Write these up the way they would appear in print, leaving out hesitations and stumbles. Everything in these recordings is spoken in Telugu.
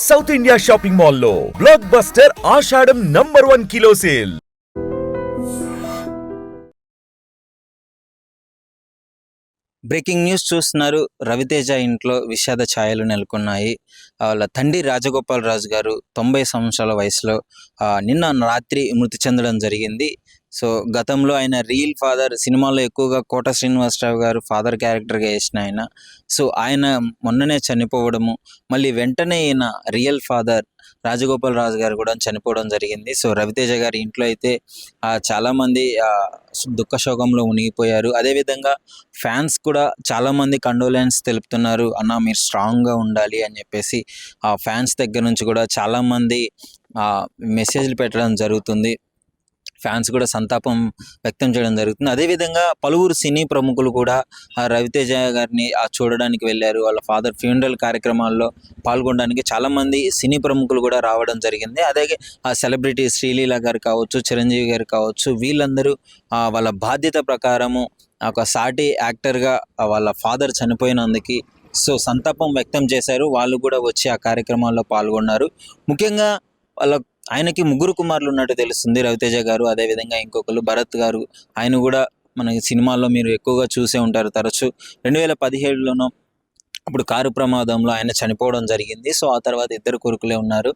సౌత్ ఇండియా షాపింగ్ మాల్లో బ్లాక్ బస్టర్ ఆషాఢం #1 కిలో సేల్. బ్రేకింగ్ న్యూస్ చూస్తున్నారు. రవితేజ ఇంట్లో విషాద ఛాయలు నెలకొన్నాయి. వాళ్ళ తండ్రి రాజగోపాల్ రాజు గారు 90 సంవత్సరాల వయసులో నిన్న రాత్రి మృతి చెందడం జరిగింది. సో గతంలో ఆయన రియల్ ఫాదర్ సినిమాలో ఎక్కువగా కోట శ్రీనివాసరావు గారు ఫాదర్ క్యారెక్టర్గా వేసిన ఆయన. సో ఆయన మొన్ననే చనిపోవడము, మళ్ళీ వెంటనే ఈయన రియల్ ఫాదర్ రాజగోపాల్ రాజు గారు కూడా చనిపోవడం జరిగింది. సో రవితేజ గారి ఇంట్లో అయితే చాలామంది దుఃఖ శోకంలో మునిగిపోయారు. అదేవిధంగా ఫ్యాన్స్ కూడా చాలామంది కండోలెన్స్ తెలుపుతున్నారు. అన్న మీరు స్ట్రాంగ్గా ఉండాలి అని చెప్పేసి ఆ ఫ్యాన్స్ దగ్గర నుంచి కూడా చాలామంది మెసేజ్లు పెట్టడం జరుగుతుంది. ఫ్యాన్స్ కూడా సంతాపం వ్యక్తం చేయడం జరుగుతుంది. అదేవిధంగా పలువురు సినీ ప్రముఖులు కూడా రవితేజ గారిని చూడడానికి వెళ్ళారు. వాళ్ళ ఫాదర్ ఫ్యూనరల్ కార్యక్రమాల్లో పాల్గొనడానికి చాలామంది సినీ ప్రముఖులు కూడా రావడం జరిగింది. అలాగే సెలబ్రిటీ శ్రీలీల గారు కావచ్చు, చిరంజీవి గారు కావచ్చు, వీళ్ళందరూ వాళ్ళ బాధ్యత ప్రకారము ఒక సాటి యాక్టర్గా వాళ్ళ ఫాదర్ చనిపోయినందుకు సో సంతాపం వ్యక్తం చేశారు. వాళ్ళు కూడా వచ్చి ఆ కార్యక్రమాల్లో పాల్గొన్నారు. ముఖ్యంగా ఆయనకి 3 కుమారులు ఉన్నట్టు తెలుస్తుంది. రవితేజ గారు, అదేవిధంగా ఇంకొకరు భరత్ గారు. ఆయన కూడా మనకి సినిమాల్లో మీరు ఎక్కువగా చూసే ఉంటారు తరచు. 2017లోనో అప్పుడు కారు ప్రమాదంలో ఆయన చనిపోవడం జరిగింది. సో ఆ తర్వాత 2 కొడుకులే ఉన్నారు.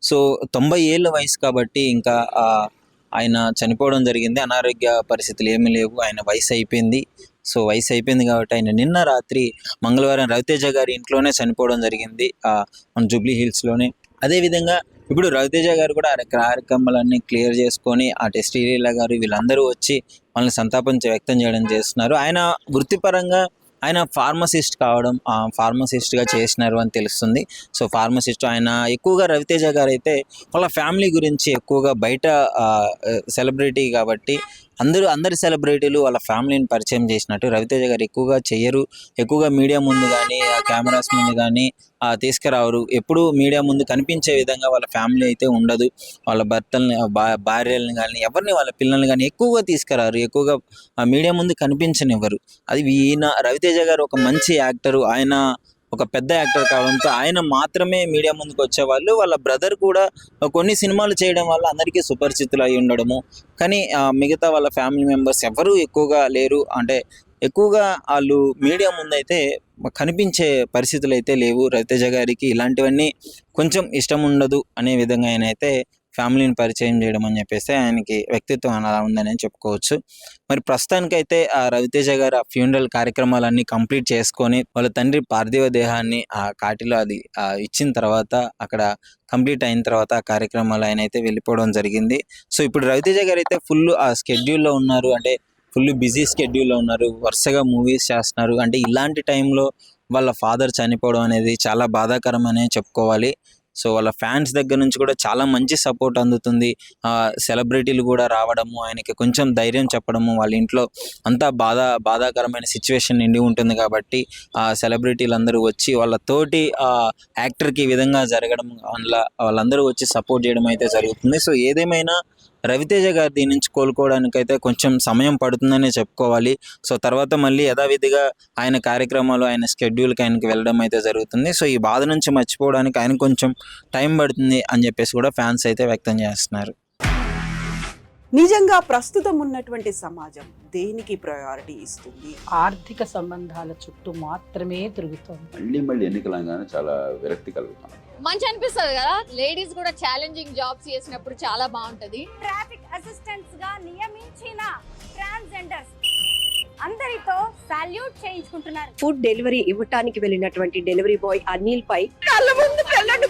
సో 90 ఏళ్ళ వయసు కాబట్టి ఇంకా ఆయన చనిపోవడం జరిగింది. అనారోగ్య పరిస్థితులు ఏమీ లేవు. ఆయన వయసు అయిపోయింది. సో వయసు అయిపోయింది కాబట్టి ఆయన నిన్న రాత్రి మంగళవారం రవితేజ గారి ఇంట్లోనే చనిపోవడం జరిగింది, మన జూబ్లీ హిల్స్లోనే. అదేవిధంగా ఇప్పుడు రవితేజ గారు కూడా కార్యక్రమాలన్నీ క్లియర్ చేసుకొని శ్రీలీల గారు వీళ్ళందరూ వచ్చి వాళ్ళని సంతాపం వ్యక్తం చేయడం చేస్తున్నారు. ఆయన వృత్తిపరంగా ఆయన ఫార్మసిస్ట్ కావడం, ఫార్మసిస్ట్గా చేసినారు అని తెలుస్తుంది. సో ఫార్మసిస్ట్ ఆయన ఎక్కువగా రవితేజ గారు అయితే వాళ్ళ ఫ్యామిలీ గురించి ఎక్కువగా బయట సెలబ్రిటీ కాబట్టి అందరి సెలబ్రిటీలు వాళ్ళ ఫ్యామిలీని పరిచయం చేసినట్టు రవితేజ గారు ఎక్కువగా చెయ్యరు. ఎక్కువగా మీడియా ముందు కానీ కెమెరాస్ ముందు కానీ తీసుకురావరు. ఎప్పుడు మీడియా ముందు కనిపించే విధంగా వాళ్ళ ఫ్యామిలీ అయితే ఉండదు. వాళ్ళ భర్తల్ని, భార్యలను కానీ ఎవరిని, వాళ్ళ పిల్లల్ని కానీ ఎక్కువగా తీసుకురారు. ఎక్కువగా మీడియా ముందు కనిపించనివ్వరు. అది ఈయన రవితేజ గారు ఒక మంచి యాక్టరు, ఆయన ఒక పెద్ద యాక్టర్ కావడంతో ఆయన మాత్రమే మీడియా ముందుకు వచ్చేవాళ్ళు. వాళ్ళ బ్రదర్ కూడా కొన్ని సినిమాలు చేయడం వల్ల అందరికీ సుపరిచితులు అయి ఉండడము. కానీ మిగతా వాళ్ళ ఫ్యామిలీ మెంబర్స్ ఎవరూ ఎక్కువగా లేరు. అంటే ఎక్కువగా వాళ్ళు మీడియా ముందైతే కనిపించే పరిస్థితులు అయితే లేవు. రవితేజ గారికి ఇలాంటివన్నీ కొంచెం ఇష్టం ఉండదు అనే విధంగా ఆయన అయితే ఫ్యామిలీని పరిచయం చేయడం అని చెప్పేసి ఆయనకి వ్యక్తిత్వం అలా ఉందని చెప్పుకోవచ్చు. మరి ప్రస్తుతానికైతే రవితేజ గారు ఫ్యూనరల్ కార్యక్రమాలన్నీ కంప్లీట్ చేసుకొని వాళ్ళ తండ్రి పార్థివ దేహాన్ని కాటిలో అది ఇచ్చిన తర్వాత అక్కడ కంప్లీట్ అయిన తర్వాత ఆ కార్యక్రమాలు ఆయన అయితే వెళ్ళిపోవడం జరిగింది. సో ఇప్పుడు రవితేజ గారు అయితే ఫుల్ స్కెడ్యూల్లో ఉన్నారు. అంటే ఫుల్ బిజీ స్కెడ్యూల్లో ఉన్నారు. వరుసగా మూవీస్ చేస్తున్నారు. అంటే ఇలాంటి టైంలో వాళ్ళ ఫాదర్ చనిపోవడం అనేది చాలా బాధాకరం అనే చెప్పుకోవాలి. సో వాళ్ళ ఫ్యాన్స్ దగ్గర నుంచి కూడా చాలా మంచి సపోర్ట్ అందుతుంది. సెలబ్రిటీలు కూడా రావడము, ఆయనకి కొంచెం ధైర్యం చెప్పడము, వాళ్ళ ఇంట్లో అంతా బాధాకరమైన సిచ్యువేషన్ నిండి ఉంటుంది కాబట్టి సెలబ్రిటీలు అందరూ వచ్చి వాళ్ళ తోటి యాక్టర్కి ఈ విధంగా జరగడం వల్ల వాళ్ళందరూ వచ్చి సపోర్ట్ చేయడం అయితే జరుగుతుంది. సో ఏదేమైనా రవితేజ గారు దీని నుంచి కోలుకోవడానికైతే కొంచెం సమయం పడుతుందనే చెప్పుకోవాలి. సో తర్వాత మళ్ళీ యథావిధిగా ఆయన కార్యక్రమాలు, ఆయన స్కెడ్యూల్కి ఆయనకి వెళ్ళడం అయితే జరుగుతుంది. సో ఈ బాధ నుంచి మర్చిపోవడానికి ఆయన కొంచెం టైం పడుతుంది అని చెప్పేసి కూడా ఫ్యాన్స్ అయితే వ్యక్తం చేస్తున్నారు. నిజంగా ప్రస్తుతం ఉన్నటువంటి సమాజం దేనికి ప్రయారిటీ ఇస్తుంది? ఆర్థిక సంబంధాల చుట్టూ మాత్రమే తిరుగుతుంది. మళ్ళీ ఎన్నికలంగానే చాలా విరక్తి కలుగుతాం. మంచి అనిపిస్తుంది కదా, లేడీస్ కూడా ఛాలెంజింగ్ జాబ్స్ చేసినప్పుడు చాలా బాగుంటది. ట్రాఫిక్ అసిస్టెంట్స్ గా నియమించిన ట్రాన్స్జెండర్స్ అందరితో సాల్యూట్ చేయించుకుంటున్నారు. ఫుడ్ డెలివరీ ఇవ్వటానికి వెళ్ళినటువంటి డెలివరీ బాయ్ అనిల్ పై కళ్ళ ముందు పెళ్ళండి